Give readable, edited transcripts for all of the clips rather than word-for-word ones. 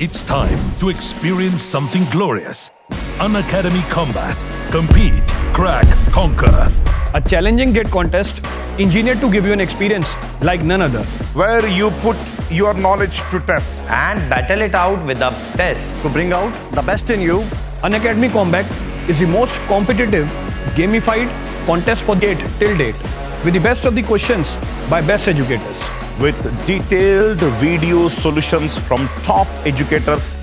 It's time to experience something glorious. Unacademy Combat. Compete, crack, conquer. A challenging gate contest engineered to give you an experience like none other. where you put your knowledge to test. and battle it out with the best. To bring out the best in you, Unacademy Combat is the most competitive, gamified contest for gate till date, with the best of the questions by best educators. With detailed video solutions from top educators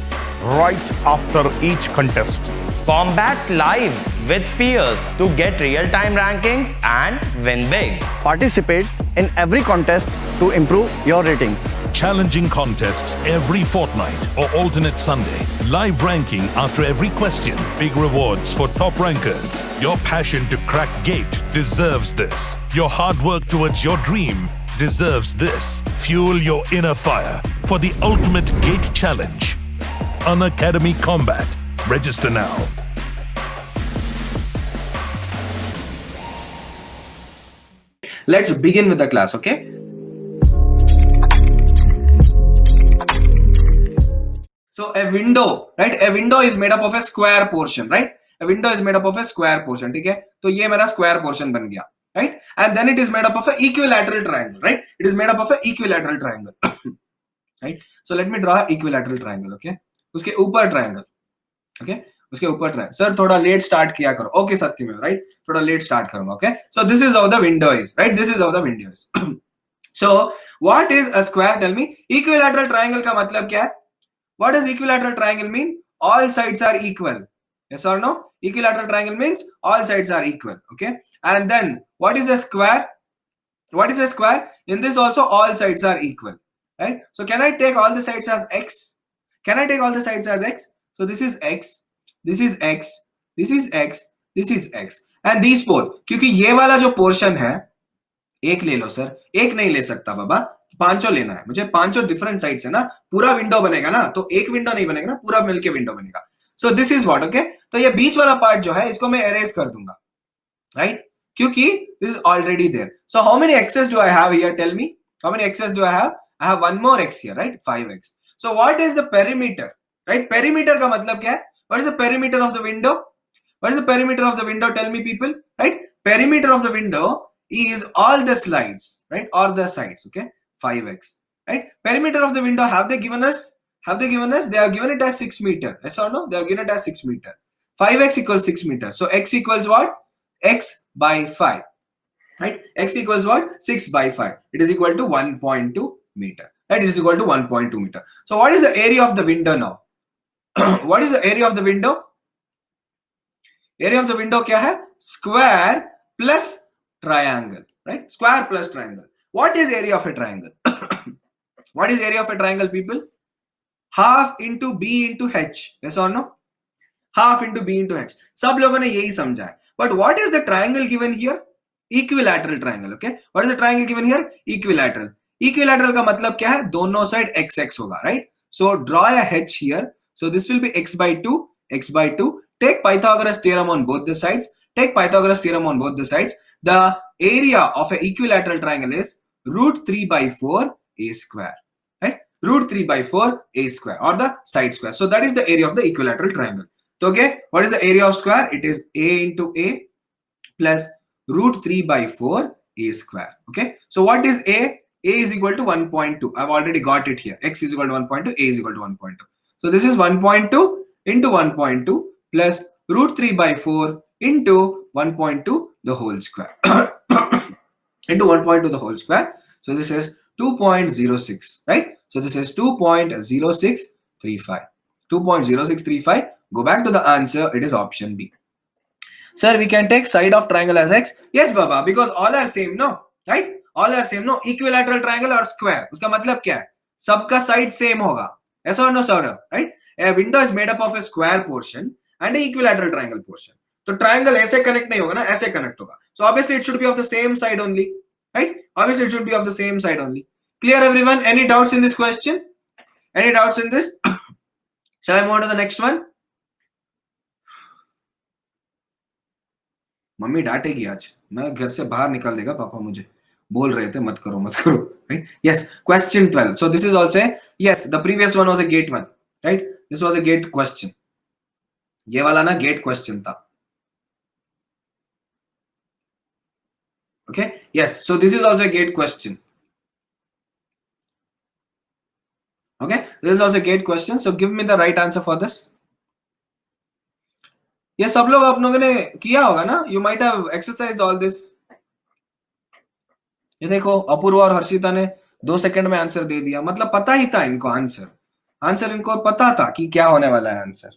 right after each contest. Combat live with peers to get real-time rankings and win big. Participate in every contest to improve your ratings. Challenging contests every fortnight or alternate Sunday. Live ranking after every question. Big rewards for top rankers. Your passion to crack gate deserves this. Your hard work towards your dream deserves this. Fuel your inner fire for the ultimate gate challenge. Unacademy Combat. Register now. Let's begin with the class, okay? So a window, right? A window is made up of a square portion, right? A window is made up of a square portion, ठीक है? तो ये मेरा square portion बन गया, right? And then it is made up of an equilateral triangle, right? It is made up of an equilateral triangle, right? So let me draw an equilateral triangle, okay? उसके ऊपर triangle, okay? उसके ऊपर triangle. Sir थोड़ा late start किया करो, okay सत्यमेव, right? थोड़ा late start करूँगा, okay? So this is how the window is, right? This is how the window is. So what is a square? Tell me. Equilateral triangle का मतलब क्या है? What does equilateral triangle mean? All sides are equal. Yes or no? Equilateral triangle means all sides are equal. Okay. And then what is a square? What is a square? In this also all sides are equal. Right. So can I take all the sides as x? Can I take all the sides as x? So this is x. This is x. This is x. This is x. And these four. क्योंकि ये वाला जो portion है, एक ले लो sir, एक नहीं ले सकता बाबा, पांचों लेना है मुझे, पांचों डिफरेंट साइड्स है ना, पूरा विंडो बनेगा ना, तो एक विंडो नहीं बनेगा ना, पूरा मिलके विंडो बनेगा. सो दिस इज व्हाट, ओके. तो ये बीच वाला पार्ट जो है इसको मैं एरेज कर दूंगा, राइट, क्योंकि this is already there. So how many x's do I have here? Tell me, how many x's do I have? I have one more x here, right, 5x. So what is the perimeter, right? Perimeter का मतलब क्या है? What is the perimeter of the window? What is the perimeter of the window? Tell me people, right? Perimeter of the window is all the slides, right, or the sides, okay? 5x, right? Perimeter of the window, have they given us? Have they given us? They have given it as 6 meter. Yes or no? They have given it as 6 meter. 5x equals 6 meter. So x equals what? X by 5, right? X equals what? 6 by 5. It is equal to 1.2 meter, right? It is equal to 1.2 meter. So what is the area of the window now? What is the area of the window? Area of the window क्या है? Square plus triangle, right? Square plus triangle. What is area of a triangle? What is area of a triangle, people? Half into b into h. Yes or no? Half into b into h. सब लोगों ने यही समझा है. But what is the triangle given here? Equilateral triangle, okay? What is the triangle given here? Equilateral. Equilateral का मतलब क्या है? दोनों साइड x x होगा, right? So draw a h here. So this will be x by 2, x by 2. Take Pythagoras theorem on both the sides. Take Pythagoras theorem on both the sides. The area of an equilateral triangle is root 3 by 4 a square, right? Root 3 by 4 a square, or the side square. So that is the area of the equilateral triangle. So, okay, what is the area of square? It is a into a plus root 3 by 4 a square. Okay, so what is a? A is equal to 1.2. I've already got it here. X is equal to 1.2, a is equal to 1.2. So this is 1.2 into 1.2 plus root 3 by 4 into 1.2 the whole square into 1.2 the whole square. So this is 2.06, right? So this is 2.0635. 2.0635. Go back to the answer. It is option B. Sir, we can take side of triangle as x. Yes baba, because all are same, no, right? All are same, no? Equilateral triangle or square, उसका मतलब क्या है? सबका side same होगा. Yes or no, sir? Right? A window is made up of a square portion and an equilateral triangle portion. तो triangle ऐसे connect नहीं होगा ना, ऐसे connect होगा. So obviously it should be of the same side only, right? Obviously it should be of the same side only. Clear everyone? Any doubts in this question? Any doubts in this? Shall I move on to the next one? Mummy डांटेगी आज, मैं घर से बाहर निकाल देगा पापा मुझे, बोल रहे थे मत करो, right? Yes, question 12. So this is also yes, the previous one was a gate one. right? This was a gate question. ये वाला ना gate question था. Okay, yes, so this is also a gate question. Okay, this is also a gate question, so give me the right answer for this. ये सब लोग आप लोगों ने किया होगा ना, you might have exercised all this. ये देखो अपूर्वा और हर्षिता ने 2 सेकंड में आंसर दे दिया, मतलब पता ही था इनको आंसर इनको पता था कि क्या होने वाला है आंसर.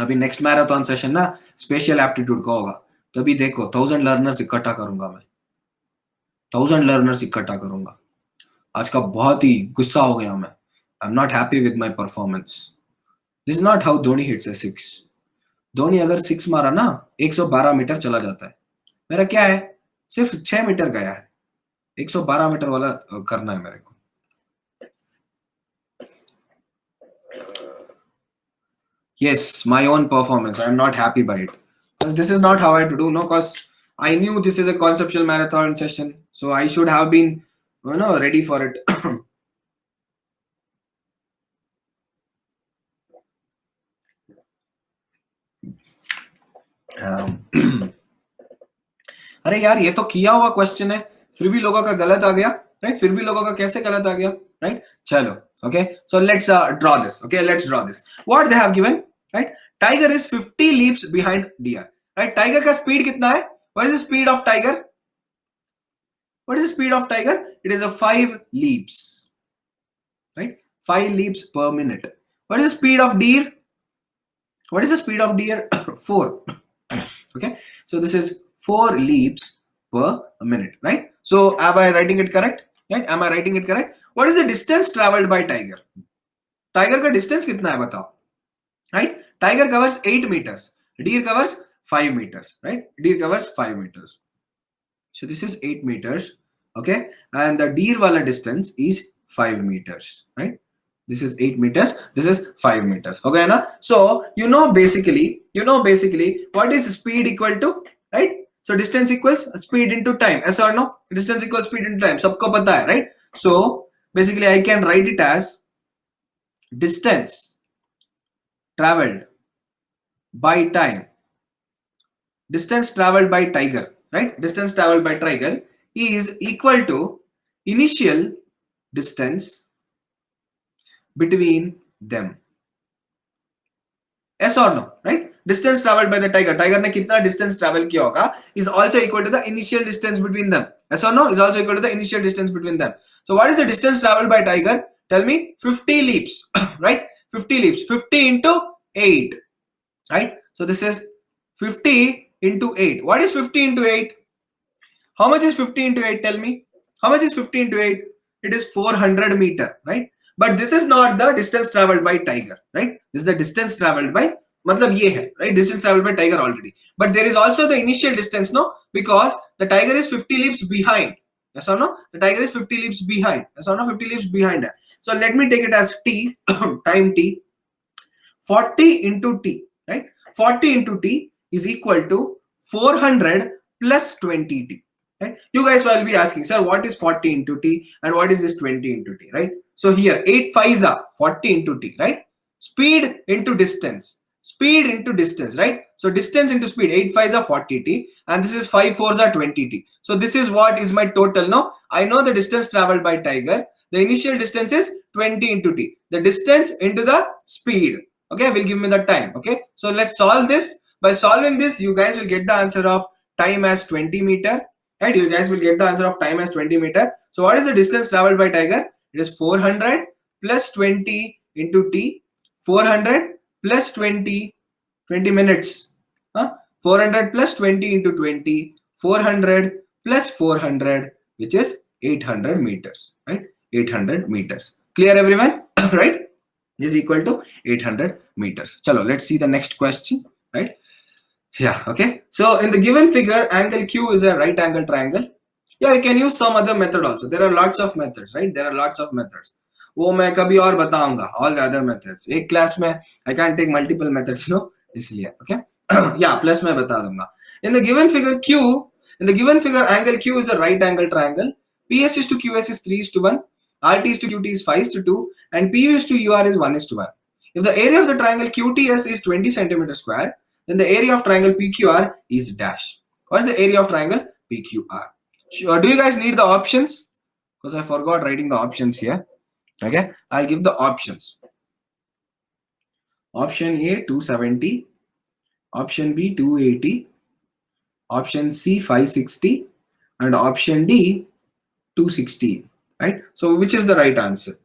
अभी नेक्स्ट मैराथन सेशन ना स्पेशल एप्टीट्यूड का होगा, तभी देखो 1000 लर्नर्स इकट्ठा करूंगा मैं, 1000 लर्नर्स इकट्ठा करूंगा. आज का बहुत ही गुस्सा हो गया मैं. I am not happy with my performance. This is not how Dhoni hits a 6. Dhoni अगर 6 मारा ना 112 मीटर चला जाता है. मेरा क्या है, सिर्फ 6 मीटर गया है. 112 मीटर वाला करना है मेरे को. Yes, my own performance. I'm not happy by it because this is not how I to do. No, because I knew this is a conceptual marathon session, so I should have been, ready for it. अरे यार ये तो किया हुआ question है, फिर भी लोगों का गलत आ गया, राइट? फिर भी लोगों का कैसे गलत आ गया, राइट? चलो, okay, so let's draw this. Okay, let's draw this. What they have given, right? Tiger is 50 leaps behind deer, right? Tiger का speed कितना है? What is the speed of tiger? What is the speed of tiger? It is a 5 leaps, right? 5 leaps per minute. What is the speed of deer? What is the speed of deer? 4. Okay, so this is 4 leaps per minute, right? So am I writing it correct? Right? Am I writing it correct? What is the distance traveled by tiger? Tiger का distance कितना है बताओ? Right? Tiger covers 8 meters. Deer covers 5 meters. Right? Deer covers 5 meters. So this is 8 meters. Okay, and the deer wala distance is 5 meters. Right? This is 8 meters. This is 5 meters. Okay, na? So basically, what is speed equal to? Right? So distance equals speed into time. Yes or no? Distance equals speed into time. सबको पता है, right? So basically, I can write it as distance traveled by time. Distance traveled by tiger, right? Distance traveled by tiger is equal to initial distance between them. Yes or no? Right? Distance traveled by the tiger. Tiger ने कितना distance travel किया होगा is also equal to the initial distance between them. Yes or no? Is also equal to the initial distance between them. So what is the distance traveled by tiger? Tell me. 50 leaps. Right? 50 leaps. 50 into 8. Right? So this is 50 into 8. What is 50 into 8? How much is 50 into 8? Tell me. How much is 50 into 8? It is 400 meter. Right? But this is not the distance traveled by tiger. Right? This is the distance traveled by, मतलब ये है, right? Distance traveled by tiger already. But there is also the initial distance, no? Because the tiger is 50 leaps behind. Yes or no? The tiger is 50 leaps behind. Yes or no? 50 leaps behind. So let me take it as t, time t. 40 into t, right? 40 into t is equal to 400 plus 20t. Right? You guys will be asking, sir, what is 40 into t and what is this 20 into t, right? So here 8 5s are 40 into t, right? Speed into distance. Speed into distance, right? So distance into speed, 8 5s are 40t and this is 5 4s are 20t. So this is what is my total. No, I know the distance traveled by tiger. The initial distance is 20 into t. The distance into the speed, okay, will give me the time. Okay, so let's solve this. By solving this, you guys will get the answer of time as 20 meter, right? You guys will get the answer of time as 20 meter. So what is the distance traveled by tiger? It is 400 plus 20 into t. 400 plus 20 minutes. 400 plus 20 into 20. 400 plus 400, which is 800 meters, right? 800 meters. Clear, everyone? Right? Is equal to 800 meters. Chalo, let's see the next question, right? Yeah, okay. So in the given figure, angle Q is a right angle triangle. Yeah, you can use some other method also. There are lots of methods, right? There are lots of methods. वो मैं कभी और बताऊंगा. All the other methods. एक class में I can't take multiple methods, no? इसलिए, okay? Yeah, plus मैं बता दूंगा. In the given figure Q, in the given figure angle Q is a right angle triangle. PS is to QS is 3:1. RT is to QT is 5 is to 2, and PU is to UR is 1 is to 1. If the area of the triangle QTS is 20 centimeter square, then the area of triangle PQR is dash. What is the area of triangle PQR? Do you guys need the options? Because I forgot writing the options here. Okay, I'll give the options. Option A 270, option B 280, option C 560, and option D 260. Right? So which is the right answer?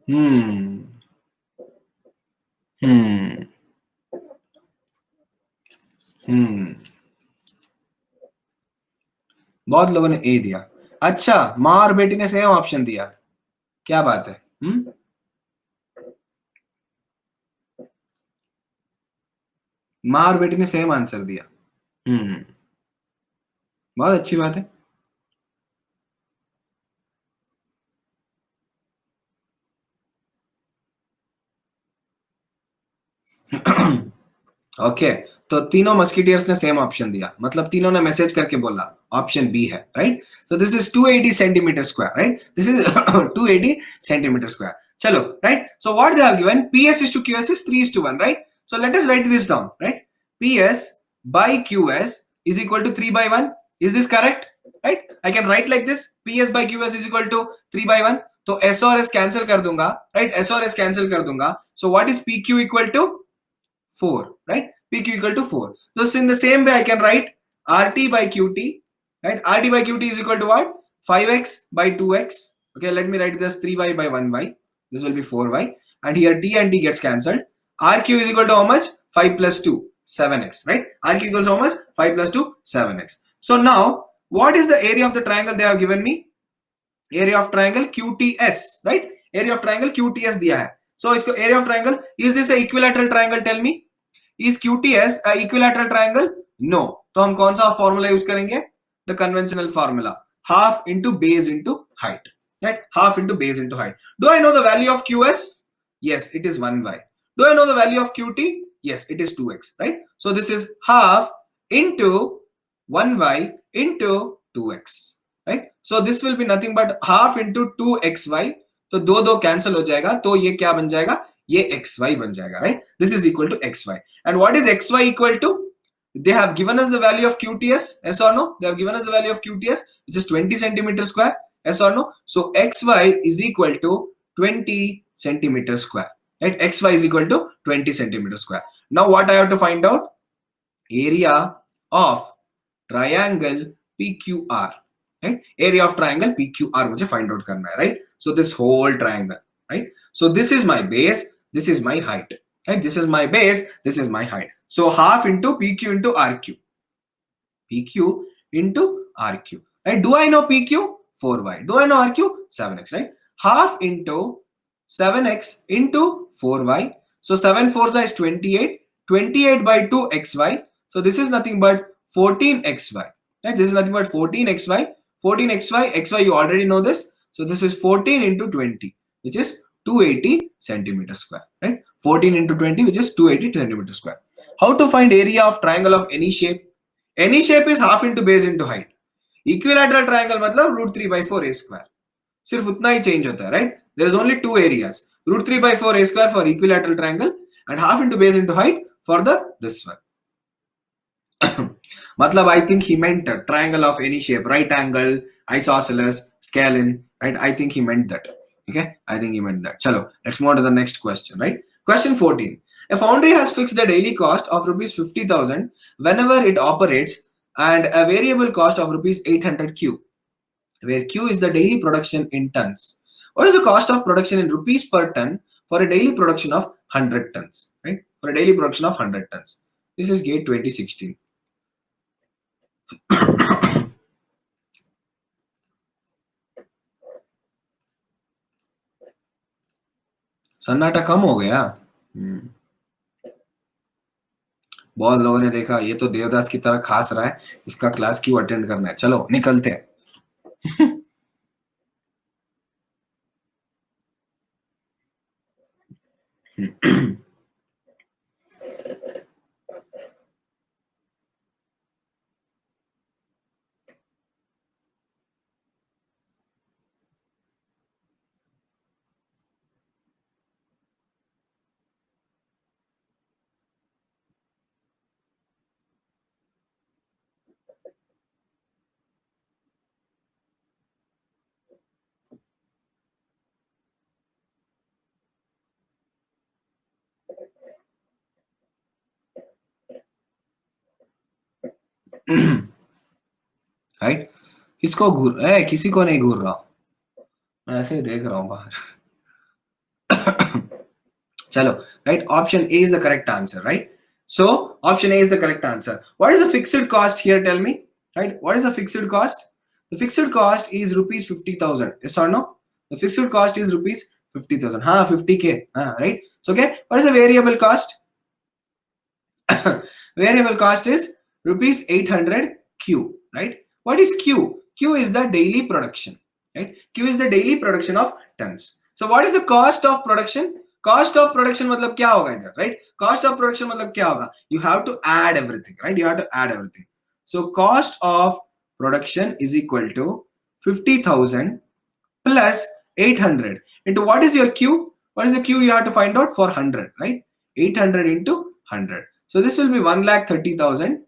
Hmm. बहुत लोगों ने ए दिया. अच्छा, माँ और बेटी ने same option दिया. क्या बात है? माँ और बेटी ने सेम आंसर दिया. बहुत अच्छी बात है. ओके, तो तीनों मस्किटियर्स ने सेम ऑप्शन दिया, मतलब तीनों ने मैसेज करके बोला ऑप्शन बी है, right? So this is 280 centimetre square, right? This is 280 centimetre square. चलो, right? So what they have given, PS is to QS is 3:1, right? So let us write this down, right? PS by QS is equal to 3/1. Is this correct? Right? I can write like this, PS by QS is equal to 3/1. तो S और S cancel कर दूंगा, right? S और S cancel कर दूंगा. So what is PQ equal to? 4, right? PQ equal to 4. So in the same way I can write RT by QT, right? RT by QT is equal to what? 5x by 2x. Okay, let me write this 3y by 1y. This will be 4y. And here t and t gets cancelled. RQ is equal to how much? 5 plus 2, 7x, right? RQ equals how much? 5 plus 2, 7x. So now, what is the area of the triangle they have given me? Area of triangle QTS, right? Area of triangle QTS दिया है. So इसको area of triangle, is this a equilateral triangle? Tell me. Is QTS a equilateral triangle? No. तो हम कौन सा formula use करेंगे? The conventional formula. Half into base into height. Right? Half into base into height. Do I know the value of QS? Yes, it is 1y. Do I know the value of QT? Yes, it is 2x. Right? So this is half into 1y into 2x. Right? So this will be nothing but half into 2xy. तो दो cancel हो जाएगा, तो ये क्या बन जाएगा? ये xy बन जाएगा, right? This is equal to xy. And what is xy equal to? They have given us the value of QTS, yes or no? They have given us the value of QTS, which is 20 centimeter square, yes or no? So xy is equal to 20 centimeter square, right? Xy is equal to 20 centimeter square. Now what I have to find out? Area of triangle PQR, right? Area of triangle PQR मुझे find out करना है, right? So this whole triangle, right? So this is my base, this is my height, right? This is my base, this is my height. So half into PQ into RQ. PQ into RQ, right? Do I know PQ? 4y. Do I know RQ? 7x, right? Half into 7x into 4y. So 7 4s is 28. 28 by 2 xy. So this is nothing but 14xy, right? This is nothing but 14xy. 14xy, xy you already know this. So this is 14 into 20, which is 280 centimeter square, right? 14 into 20, which is 280 centimeter square. How to find area of triangle of any shape? Any shape is half into base into height. Equilateral triangle मतलब √3/4 a square. सिर्फ उतना ही change होता है, right? There is only two areas. √3/4 a square for equilateral triangle and half into base into height for this one. मतलब I think he meant a triangle of any shape, right angle, isosceles, scalene, right? I think he meant that. Okay, I think he meant that. Chalo, let's move on to the next question, right? Question 14. A foundry has fixed a daily cost of rupees 50,000 whenever it operates and a variable cost of rupees 800 Q, where Q is the daily production in tons. What is the cost of production in rupees per ton for a daily production of 100 tons, right? For a daily production of 100 tons. This is GATE 2016. सन्नाटा कम हो गया। बहुत लोगों ने देखा ये तो देवदास की तरह खास रहा है, इसका क्लास क्यों अटेंड करना है, चलो निकलते हैं। राइट, किसको किसी को नहीं घूर रहा, मैं ऐसे ही देख रहा हूं बाहर। चलो, right, option A is the correct answer, right? So option A is the correct answer. What is the fixed cost here? Tell me, right? What is the fixed cost? The fixed cost is rupees 50,000. Yes or no? The fixed cost is rupees 50,000. हाँ, 50K. हाँ, right? So okay, what is the variable cost? Variable cost is rupees 800 Q, right? What is Q? Q is the daily production, right? Q is the daily production of tons. So what is the cost of production? Cost of production मतलब क्या होगा इधर, right? Cost of production मतलब क्या होगा? You have to add everything, right? You have to add everything. So cost of production is equal to 50,000 plus 800 into what is your Q? What is the Q you have to find out for 100, right? 800 into 100. So this will be 1,30,000,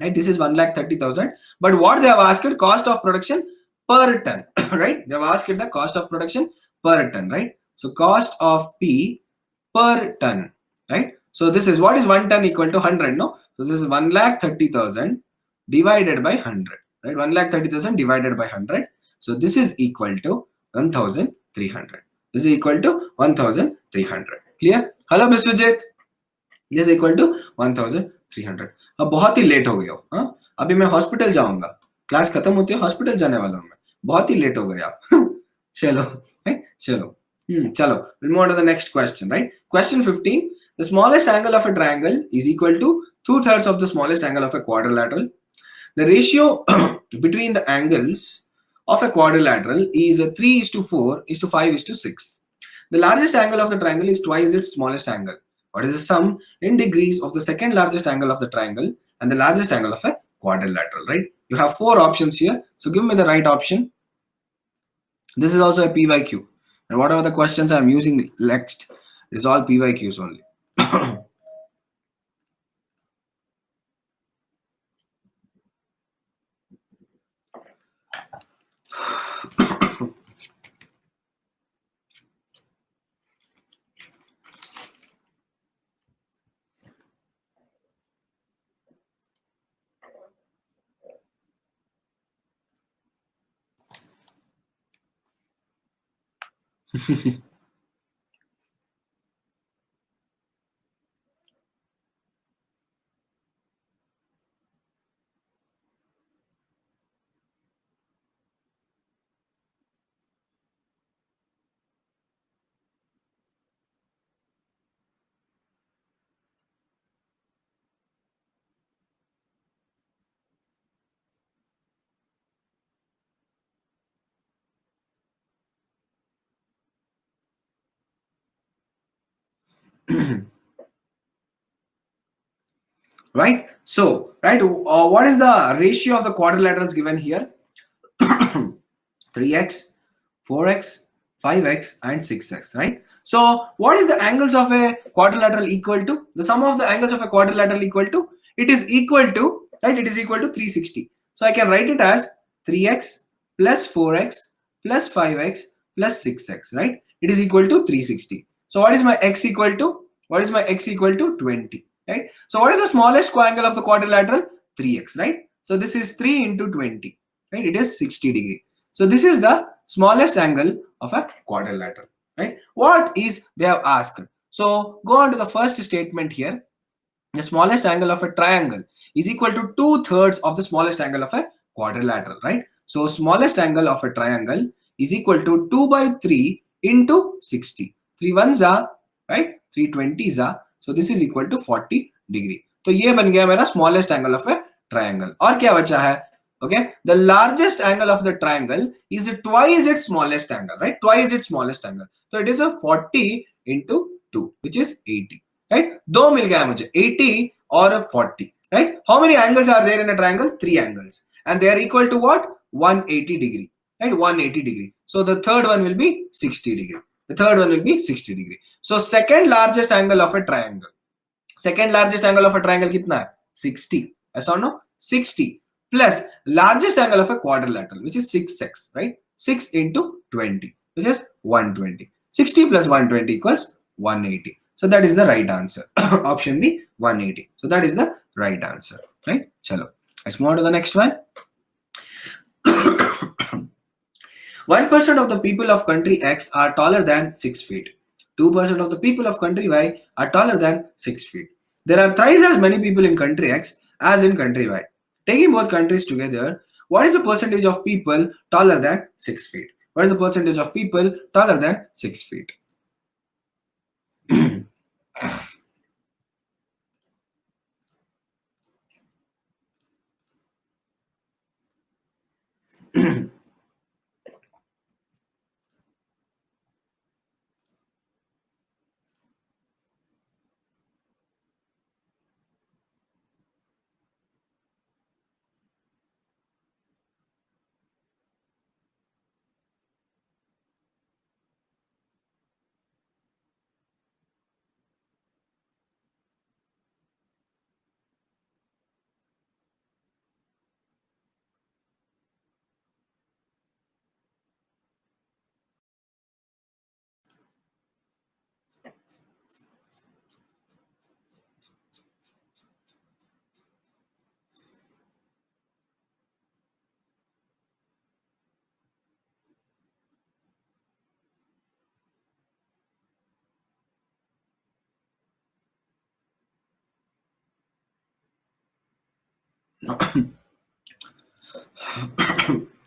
right? This is 1,30,000. But what they have asked, cost of production per ton, right? They have asked the cost of production per ton, right? So cost of P per ton, right? So this is, what is 1 ton equal to 100, no? So this is 1,30,000 divided by 100, right? 1,30,000 divided by 100. So this is equal to 1,300. This is equal to 1,300. Clear? Hello, Mr. Vijay. This is equal to 1,300. अब बहुत ही late हो गए हो, हाँ? अभी मैं hospital जाऊंगा, class खत्म होती है, हॉस्पिटल जाने वाला हूँ मैं, बहुत ही लेट हो गए आप। चलो, चलो, चलो, we'll move on to the next question, right? Question 15. The smallest angle of a triangle is equal to 2/3 of the smallest angle of a quadrilateral. The ratio between the angles of a quadrilateral is 3:4:5:6. The largest angle of the triangle is twice its smallest angle. What is the sum in degrees of the second largest angle of the triangle and the largest angle of a quadrilateral, right? You have 4 options here. So give me the right option. This is also a PYQ. And whatever the questions I'm using next, it is all PYQs only. Right? So, right, what is the ratio of the quadrilaterals given here? 3x, 4x, 5x, and 6x, right? So, what is the angles of a quadrilateral equal to? The sum of the angles of a quadrilateral equal to? It is equal to, right? It is equal to 360. So, I can write it as 3x plus 4x plus 5x plus 6x, right? It is equal to 360. So, what is my x equal to? What is my x equal to? 20, right? So, what is the smallest angle of the quadrilateral? 3x, right? So, this is 3 into 20, right? It is 60 degree. So, this is the smallest angle of a quadrilateral, right? What is they have asked? So, go on to the first statement here. The smallest angle of a triangle is equal to 2/3 of the smallest angle of a quadrilateral, right? So, smallest angle of a triangle is equal to 2/3 into 60. 3 ones are, right, 3 20s are, so this is equal to 40 degree. तो ये बन गया मेरा smallest angle of a triangle. और क्या बचा है? Okay, the largest angle of the triangle is twice its smallest angle, right? Twice its smallest angle. So it is a 40 into 2, which is 80, right? दो मिल गया मुझे, 80 और 40, right? How many angles are there in a triangle? 3 angles, and they are equal to what? 180 degree, right? 180 degree. So the third one will be 60 degree. The third one will be 60 degree. So second largest angle of a triangle. Second largest angle of a triangle कितना है? 60. Yes or no? 60 plus largest angle of a quadrilateral, which is 6x, right? 6 into 20, which is 120. 60 plus 120 equals 180. So that is the right answer. Option B, 180. So that is the right answer, right? Chalo. Let's move on to the next one. 1% of the people of country X are taller than 6 feet. 2% of the people of country Y are taller than 6 feet. There are thrice as many people in country X as in country Y. Taking both countries together, what is the percentage of people taller than 6 feet? What is the percentage of people taller than 6 feet?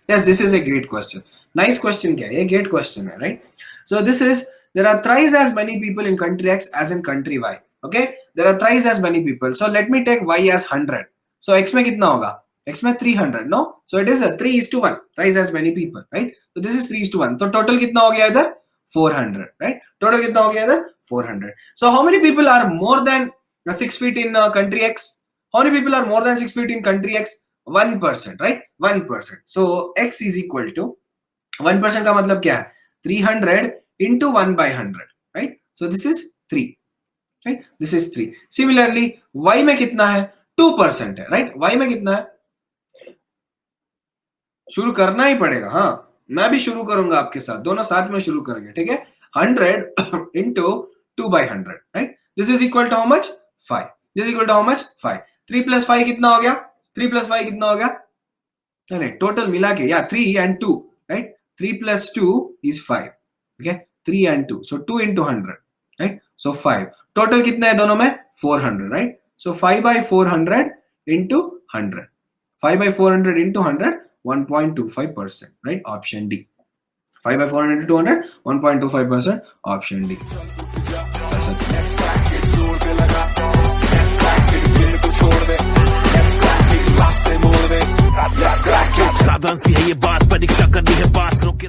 Yes, this is a great question. Nice question, kya? A great question, right? So this is, there are thrice as many people in country X as in country Y. Okay, there are thrice as many people. So let me take Y as 100. So X में कितना होगा? X में 300, no? So it is a 3:1, thrice as many people, right? So this is 3:1. So total कितना हो गया इधर? 400, right? Total कितना हो गया इधर? 400. So how many people are more than 6 feet in country X? How many people are more than 6 feet in country X? 1%, right? 1%. So X is equal to 1% का मतलब क्या है? 300 into 1 by 100, right? So this is 3, right? This is 3. Similarly, Y में कितना है? 2% है, right? Y में कितना है? शुरू करना ही पड़ेगा, हाँ, मैं भी शुरू करूंगा आपके साथ, दोनों साथ में शुरू करेंगे, ठीक है? 100 into 2 by 100, right? This is equal to how much? 5. This is equal to how much? 5. 3 plus 5 कितना हो गया? 3 plus 5 कितना हो गया? नहीं, total मिला के, yeah, 3 and 2, right? 3 plus 2 is 5, okay? 3 and 2, so 2 into 100, right? So 5. Total कितना है दोनों में? 400, right? So 5 by 400 into 100. 5 by 400 into 100, 1.25%, right? Option D. 5 by 400 into 200, 1.25%, option D. साधन सी है ये बात, परीक्षा करनी है बात, रोके